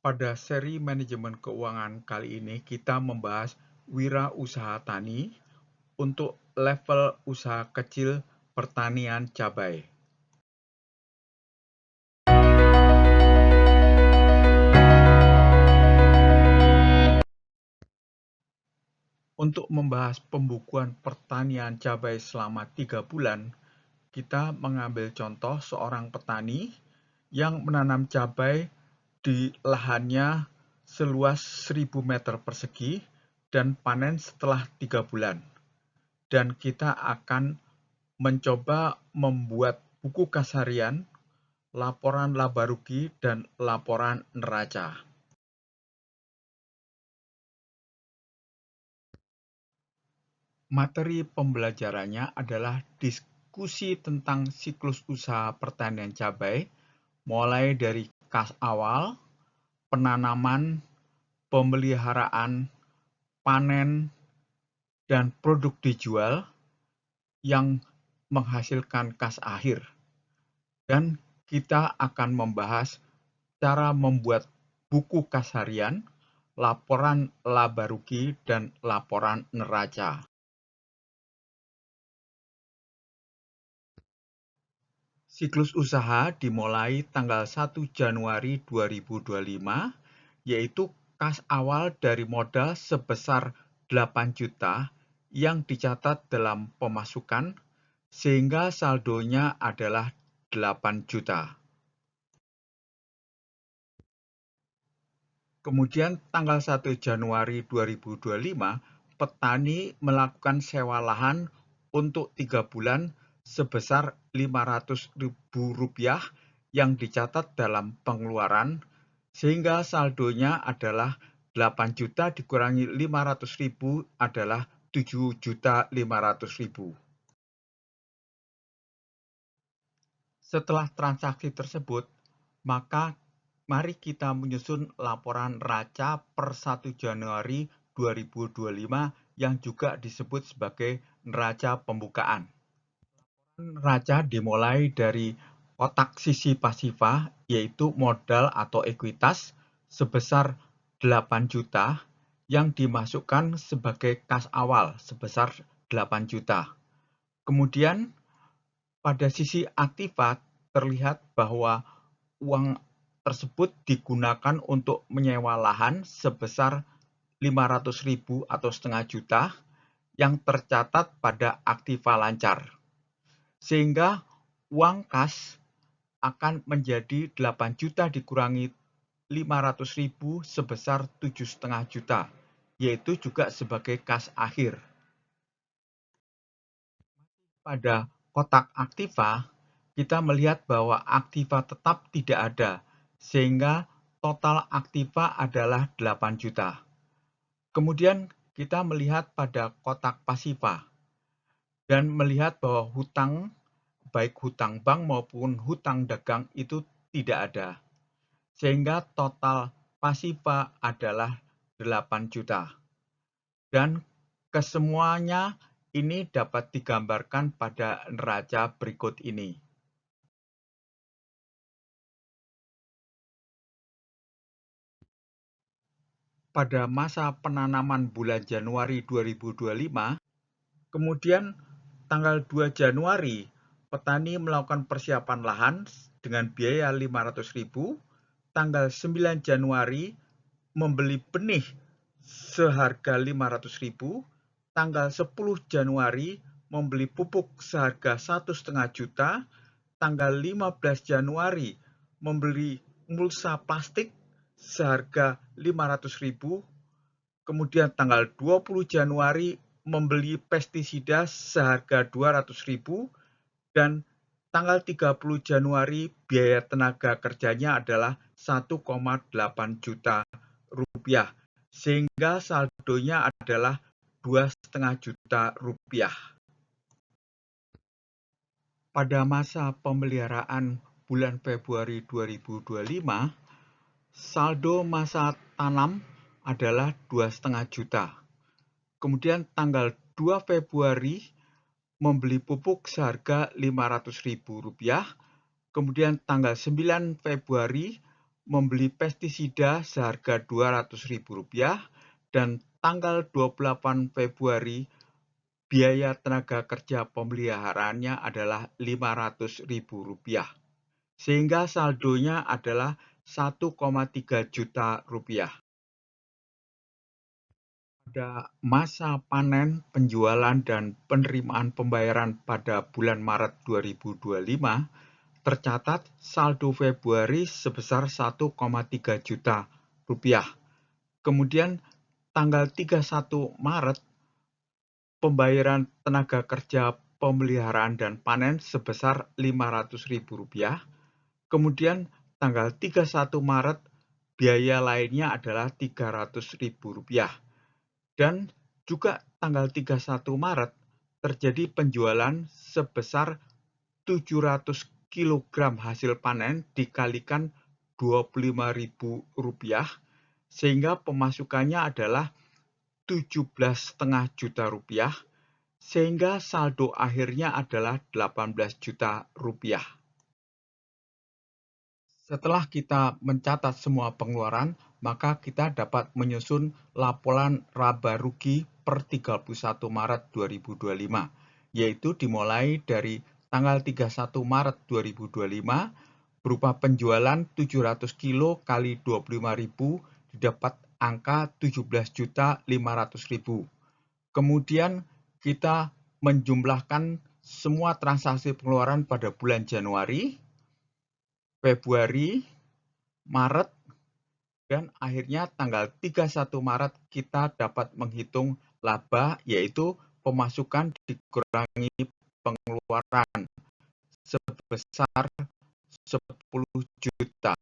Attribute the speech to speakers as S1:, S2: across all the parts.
S1: Pada seri manajemen keuangan kali ini kita membahas wirausaha tani untuk level usaha kecil pertanian cabai. Untuk membahas pembukuan pertanian cabai selama 3 bulan, kita mengambil contoh seorang petani yang menanam cabai di lahannya seluas 1000 meter persegi dan panen setelah 3 bulan. Dan kita akan mencoba membuat buku kas harian, laporan laba rugi, dan laporan neraca. Materi pembelajarannya adalah diskusi tentang siklus usaha pertanian cabai, mulai dari kas awal, penanaman, pemeliharaan, panen, dan produk dijual yang menghasilkan kas akhir. Dan kita akan membahas cara membuat buku kas harian, laporan laba rugi, dan laporan neraca. Siklus usaha dimulai tanggal 1 Januari 2025, yaitu kas awal dari modal sebesar 8 juta yang dicatat dalam pemasukan, sehingga saldonya adalah 8 juta. Kemudian tanggal 1 Januari 2025, petani melakukan sewa lahan untuk 3 bulan sebesar Rp500.000 yang dicatat dalam pengeluaran, sehingga saldonya adalah 8 juta dikurangi 500.000 adalah 7.500.000. Setelah transaksi tersebut, maka mari kita menyusun laporan neraca per 1 Januari 2025 yang juga disebut sebagai neraca pembukaan. Neraca dimulai dari kotak sisi pasifa, yaitu modal atau ekuitas sebesar 8 juta yang dimasukkan sebagai kas awal sebesar 8 juta. Kemudian pada sisi aktiva terlihat bahwa uang tersebut digunakan untuk menyewa lahan sebesar 500.000 atau setengah juta yang tercatat pada aktiva lancar. Sehingga uang kas akan menjadi 8 juta dikurangi 500.000 sebesar 7,5 juta, yaitu juga sebagai kas akhir. Pada kotak aktiva, kita melihat bahwa aktiva tetap tidak ada, sehingga total aktiva adalah 8 juta. Kemudian kita melihat pada kotak pasiva, dan melihat bahwa hutang, baik hutang bank maupun hutang dagang itu tidak ada. Sehingga total pasiva adalah 8 juta. Dan kesemuanya ini dapat digambarkan pada neraca berikut ini. Pada masa penanaman bulan Januari 2025, kemudian tanggal 2 Januari, petani melakukan persiapan lahan dengan biaya 500.000. Tanggal 9 Januari membeli benih seharga 500.000. Tanggal 10 Januari membeli pupuk seharga 1,5 juta. Tanggal 15 Januari membeli mulsa plastik seharga 500.000. Kemudian tanggal 20 Januari membeli pestisida seharga 200.000 dan tanggal 30 Januari biaya tenaga kerjanya adalah 1,8 juta rupiah, sehingga saldonya adalah 2,5 juta rupiah. Pada masa pemeliharaan bulan Februari 2025, saldo masa tanam adalah 2,5 juta. Kemudian tanggal 2 Februari membeli pupuk seharga Rp500.000. Kemudian tanggal 9 Februari membeli pestisida seharga Rp200.000 dan tanggal 28 Februari biaya tenaga kerja pemeliharaannya adalah Rp500.000, sehingga saldonya adalah Rp1,3 juta. Pada masa panen, penjualan, dan penerimaan pembayaran pada bulan Maret 2025, tercatat saldo Februari sebesar Rp1,3 juta. Kemudian tanggal 31 Maret, pembayaran tenaga kerja pemeliharaan dan panen sebesar Rp500.000. Kemudian tanggal 31 Maret, biaya lainnya adalah Rp300.000. Dan juga tanggal 31 Maret terjadi penjualan sebesar 700 kg hasil panen dikalikan Rp25.000, sehingga pemasukannya adalah Rp17,5 juta, sehingga saldo akhirnya adalah Rp18 juta. Setelah kita mencatat semua pengeluaran, maka kita dapat menyusun laporan laba rugi per 31 Maret 2025, yaitu dimulai dari tanggal 31 Maret 2025 berupa penjualan 700 kilo kali 25.000 didapat angka 17.500.000. Kemudian kita menjumlahkan semua transaksi pengeluaran pada bulan Januari, Februari, Maret, dan akhirnya tanggal 31 Maret kita dapat menghitung laba, yaitu pemasukan dikurangi pengeluaran sebesar 10 juta.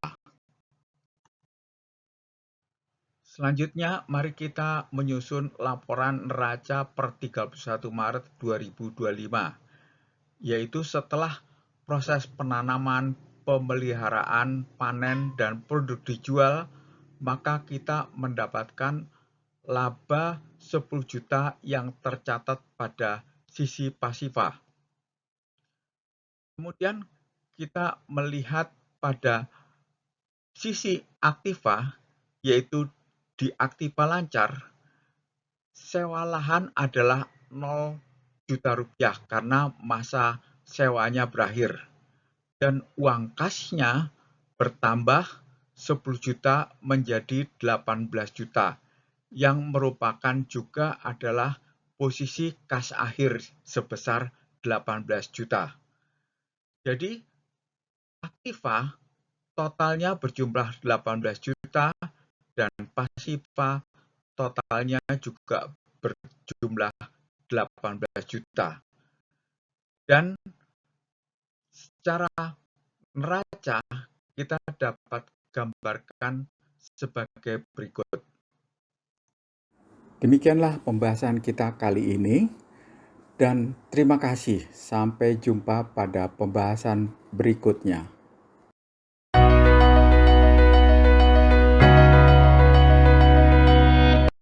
S1: Selanjutnya, mari kita menyusun laporan neraca per 31 Maret 2025, yaitu setelah proses penanaman, pemeliharaan, panen, dan produk dijual, maka kita mendapatkan laba 10 juta yang tercatat pada sisi pasifa. Kemudian kita melihat pada sisi aktiva, yaitu di aktiva lancar, sewa lahan adalah 0 juta rupiah karena masa sewanya berakhir. Dan uang kasnya bertambah 10 juta menjadi 18 juta, yang merupakan juga adalah posisi kas akhir sebesar 18 juta. Jadi, aktiva totalnya berjumlah 18 juta dan pasifa totalnya juga berjumlah 18 juta. Dan secara neraca kita dapat gambarkan sebagai berikut. Demikianlah pembahasan kita kali ini, dan terima kasih. Sampai jumpa pada pembahasan berikutnya.